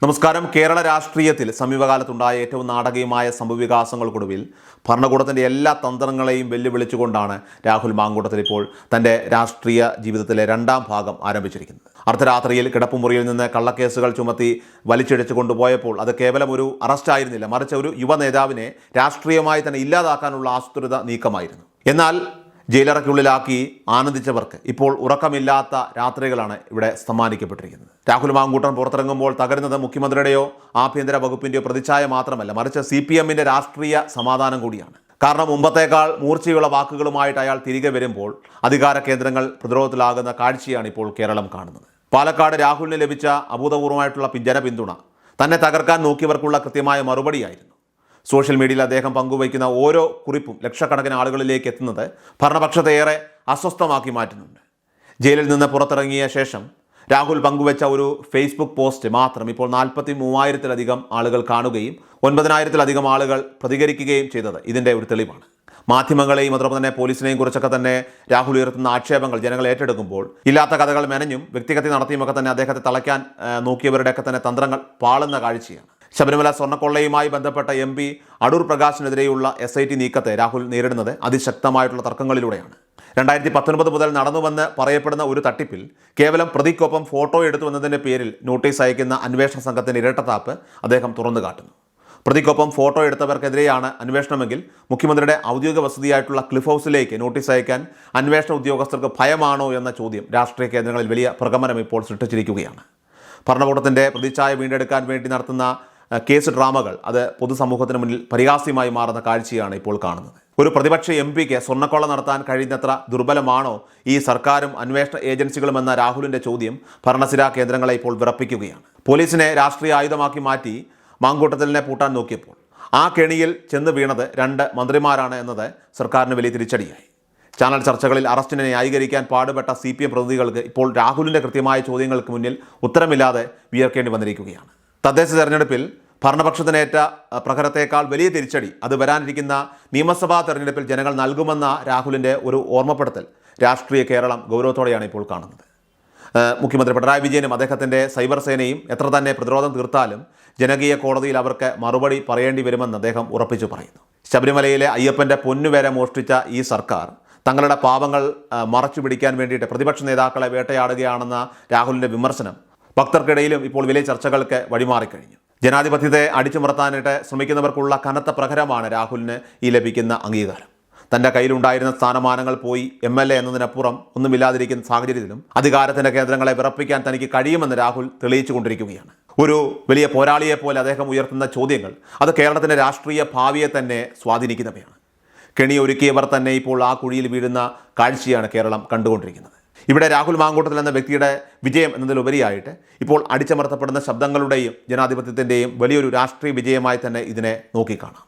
നമസ്കാരം. കേരള രാഷ്ട്രീയത്തിൽ സമീപകാലത്തുണ്ടായ ഏറ്റവും നാടകീയമായ സംഭവവികാസങ്ങൾക്കൊടുവിൽ ഭരണകൂടത്തിൻ്റെ എല്ലാ തന്ത്രങ്ങളെയും വെല്ലുവിളിച്ചുകൊണ്ടാണ് രാഹുൽ മാങ്കൂട്ടത്തിൽ ഇപ്പോൾ തൻ്റെ രാഷ്ട്രീയ ജീവിതത്തിലെ രണ്ടാം ഭാഗം ആരംഭിച്ചിരിക്കുന്നത്. അർദ്ധരാത്രിയിൽ കിടപ്പുമുറിയിൽ നിന്ന് കള്ളക്കേസുകൾ ചുമത്തി വലിച്ചിഴച്ചു കൊണ്ടുപോയപ്പോൾ അത് കേവലം ഒരു അറസ്റ്റ് ആയിരുന്നില്ല, മറിച്ച് ഒരു യുവ നേതാവിനെ രാഷ്ട്രീയമായി തന്നെ ഇല്ലാതാക്കാനുള്ള ആസൂത്രിത നീക്കമായിരുന്നു. എന്നാൽ ജയിലറയ്ക്കുള്ളിലാക്കി ആനന്ദിച്ചവർക്ക് ഇപ്പോൾ ഉറക്കമില്ലാത്ത രാത്രികളാണ് ഇവിടെ സമ്മാനിക്കപ്പെട്ടിരിക്കുന്നത്. രാഹുൽ മാങ്കൂട്ടം പുറത്തിറങ്ങുമ്പോൾ തകരുന്നത് മുഖ്യമന്ത്രിയുടെയോ ആഭ്യന്തര വകുപ്പിൻ്റെയോ പ്രതിച്ഛായ മാത്രമല്ല, മറിച്ച് CPMൻ്റെ രാഷ്ട്രീയ സമാധാനം കൂടിയാണ്. കാരണം മുമ്പത്തേക്കാൾ മൂർച്ചയുള്ള വാക്കുകളുമായിട്ട് അയാൾ തിരികെ വരുമ്പോൾ അധികാര കേന്ദ്രങ്ങൾ പ്രതിരോധത്തിലാകുന്ന കാഴ്ചയാണ് ഇപ്പോൾ കേരളം കാണുന്നത്. പാലക്കാട് രാഹുലിന് ലഭിച്ച അഭൂതപൂർവമായിട്ടുള്ള ജനപിന്തുണ തന്നെ തകർക്കാൻ നോക്കിയവർക്കുള്ള കൃത്യമായ മറുപടിയായിരുന്നു. സോഷ്യൽ മീഡിയയിൽ അദ്ദേഹം പങ്കുവയ്ക്കുന്ന ഓരോ കുറിപ്പും ലക്ഷക്കണക്കിന് ആളുകളിലേക്ക് എത്തുന്നത് ഭരണപക്ഷത്തെ ഏറെ അസ്വസ്ഥമാക്കി മാറ്റുന്നുണ്ട്. ജയിലിൽ നിന്ന് പുറത്തിറങ്ങിയ ശേഷം രാഹുൽ പങ്കുവച്ച ഒരു ഫേസ്ബുക്ക് പോസ്റ്റ് മാത്രം ഇപ്പോൾ 43,000-ലധികം ആളുകൾ കാണുകയും 9,000-ലധികം ആളുകൾ പ്രതികരിക്കുകയും ചെയ്തത് ഇതിൻ്റെ ഒരു തെളിവാണ്. മാധ്യമങ്ങളെയും അതോടൊപ്പം തന്നെ പോലീസിനെയും കുറിച്ചൊക്കെ തന്നെ രാഹുൽ ഉയർത്തുന്ന ആക്ഷേപങ്ങൾ ജനങ്ങൾ ഏറ്റെടുക്കുമ്പോൾ ഇല്ലാത്ത കഥകൾ മെനഞ്ഞും വ്യക്തിഗത നടത്തിയുമൊക്കെ തന്നെ അദ്ദേഹത്തെ തളയ്ക്കാൻ നോക്കിയവരുടെയൊക്കെ തന്നെ തന്ത്രങ്ങൾ പാളുന്ന കാഴ്ചയാണ്. ശബരിമല സ്വർണ്ണക്കൊള്ളയുമായി ബന്ധപ്പെട്ട MP അടൂർ പ്രകാശിനെതിരെയുള്ള SIT നീക്കത്തെ രാഹുൽ നേരിടുന്നത് അതിശക്തമായിട്ടുള്ള തർക്കങ്ങളിലൂടെയാണ്. 2019 മുതൽ നടന്നുവെന്ന് പറയപ്പെടുന്ന ഒരു തട്ടിപ്പിൽ കേവലം പ്രതിക്കൊപ്പം ഫോട്ടോ എടുത്തു എന്നതിൻ്റെ പേരിൽ നോട്ടീസ് അയക്കുന്ന അന്വേഷണ സംഘത്തിൻ്റെ ഇരട്ടത്താപ്പ് അദ്ദേഹം തുറന്നു കാട്ടുന്നു. പ്രതിക്കൊപ്പം ഫോട്ടോ എടുത്തവർക്കെതിരെയാണ് അന്വേഷണമെങ്കിൽ മുഖ്യമന്ത്രിയുടെ ഔദ്യോഗിക വസതിയായിട്ടുള്ള ക്ലിഫ് ഹൗസിലേക്ക് നോട്ടീസ് അയക്കാൻ അന്വേഷണ ഉദ്യോഗസ്ഥർക്ക് ഭയമാണോ എന്ന ചോദ്യം രാഷ്ട്രീയ കേന്ദ്രങ്ങളിൽ വലിയ പ്രകമ്പനം ഇപ്പോൾ സൃഷ്ടിച്ചിരിക്കുകയാണ്. ഭരണകൂടത്തിൻ്റെ പ്രതിച്ഛായ വീണ്ടെടുക്കാൻ വേണ്ടി നടത്തുന്ന കേസ് ഡ്രാമകൾ അത് പൊതുസമൂഹത്തിന് മുന്നിൽ പരിഹാസ്യമായി മാറുന്ന കാഴ്ചയാണ് ഇപ്പോൾ കാണുന്നത്. ഒരു പ്രതിപക്ഷ MPക്ക് സ്വർണ്ണക്കൊള്ള നടത്താൻ കഴിയുന്നത്ര ദുർബലമാണോ ഈ സർക്കാരും അന്വേഷണ ഏജൻസികളുമെന്ന രാഹുലിൻ്റെ ചോദ്യം ഭരണസിരാ കേന്ദ്രങ്ങളെ ഇപ്പോൾ വിറപ്പിക്കുകയാണ്. പോലീസിനെ രാഷ്ട്രീയ ആയുധമാക്കി മാറ്റി മാങ്കൂട്ടത്തിലിനെ പൂട്ടാൻ നോക്കിയപ്പോൾ ആ കെണിയിൽ ചെന്ന് വീണത് 2 മന്ത്രിമാരാണ് എന്നത് സർക്കാരിന് വലിയ തിരിച്ചടിയായി. ചാനൽ ചർച്ചകളിൽ അറസ്റ്റിനെ ന്യായീകരിക്കാൻ പാടുപെട്ട CPM പ്രതിനിധികൾക്ക് ഇപ്പോൾ രാഹുലിൻ്റെ കൃത്യമായ ചോദ്യങ്ങൾക്ക് മുന്നിൽ ഉത്തരമില്ലാതെ വിയർക്കേണ്ടി വന്നിരിക്കുകയാണ്. തദ്ദേശ തെരഞ്ഞെടുപ്പിൽ ഭരണപക്ഷത്തിനേറ്റ പ്രഹരത്തേക്കാൾ വലിയ തിരിച്ചടി അത് വരാനിരിക്കുന്ന നിയമസഭാ തെരഞ്ഞെടുപ്പിൽ ജനങ്ങൾ നൽകുമെന്ന രാഹുലിൻ്റെ ഒരു ഓർമ്മപ്പെടുത്തൽ രാഷ്ട്രീയ കേരളം ഗൗരവത്തോടെയാണ് ഇപ്പോൾ കാണുന്നത്. മുഖ്യമന്ത്രി പിണറായി വിജയനും അദ്ദേഹത്തിൻ്റെ സൈബർ സേനയും എത്ര തന്നെ പ്രതിരോധം തീർത്താലും ജനകീയ കോടതിയിൽ അവർക്ക് മറുപടി പറയേണ്ടി വരുമെന്ന് അദ്ദേഹം ഉറപ്പിച്ചു പറയുന്നു. ശബരിമലയിലെ അയ്യപ്പൻ്റെ പൊന്നുവരെ മോഷ്ടിച്ച ഈ സർക്കാർ തങ്ങളുടെ പാപങ്ങൾ മറച്ചു പിടിക്കാൻ വേണ്ടിയിട്ട് പ്രതിപക്ഷ നേതാക്കളെ വേട്ടയാടുകയാണെന്ന രാഹുലിൻ്റെ വിമർശനം ഭക്തർക്കിടയിലും ഇപ്പോൾ വലിയ ചർച്ചകൾക്ക് വഴിമാറിക്കഴിഞ്ഞു. ജനാധിപത്യത്തെ അടിച്ചുമർത്താനായിട്ട് ശ്രമിക്കുന്നവർക്കുള്ള കനത്ത പ്രഹരമാണ് രാഹുലിന് ഈ ലഭിക്കുന്ന അംഗീകാരം. തൻ്റെ കയ്യിലുണ്ടായിരുന്ന സ്ഥാനമാനങ്ങൾ പോയി MLA എന്നതിനപ്പുറം ഒന്നുമില്ലാതിരിക്കുന്ന സാഹചര്യത്തിലും അധികാരത്തിൻ്റെ കേന്ദ്രങ്ങളെ വിറപ്പിക്കാൻ തനിക്ക് കഴിയുമെന്ന് രാഹുൽ തെളിയിച്ചു കൊണ്ടിരിക്കുകയാണ്. ഒരു വലിയ പോരാളിയെപ്പോലെ അദ്ദേഹം ഉയർത്തുന്ന ചോദ്യങ്ങൾ അത് കേരളത്തിൻ്റെ രാഷ്ട്രീയ ഭാവിയെ തന്നെ സ്വാധീനിക്കുന്നവയാണ്. കെണിയൊരുക്കിയവർ തന്നെ ഇപ്പോൾ ആ കുഴിയിൽ വീഴുന്ന കാഴ്ചയാണ് കേരളം കണ്ടുകൊണ്ടിരിക്കുന്നത്. ഇവിടെ രാഹുൽ മാങ്കൂട്ടത്തിൽ എന്ന വ്യക്തിയുടെ വിജയം എന്നതിലുപരിയായിട്ട് ഇപ്പോൾ അടിച്ചമർത്തപ്പെടുന്ന ശബ്ദങ്ങളുടെയും ജനാധിപത്യത്തിൻ്റെയും വലിയൊരു രാഷ്ട്രീയ വിജയമായി തന്നെ ഇതിനെ നോക്കിക്കാണാം.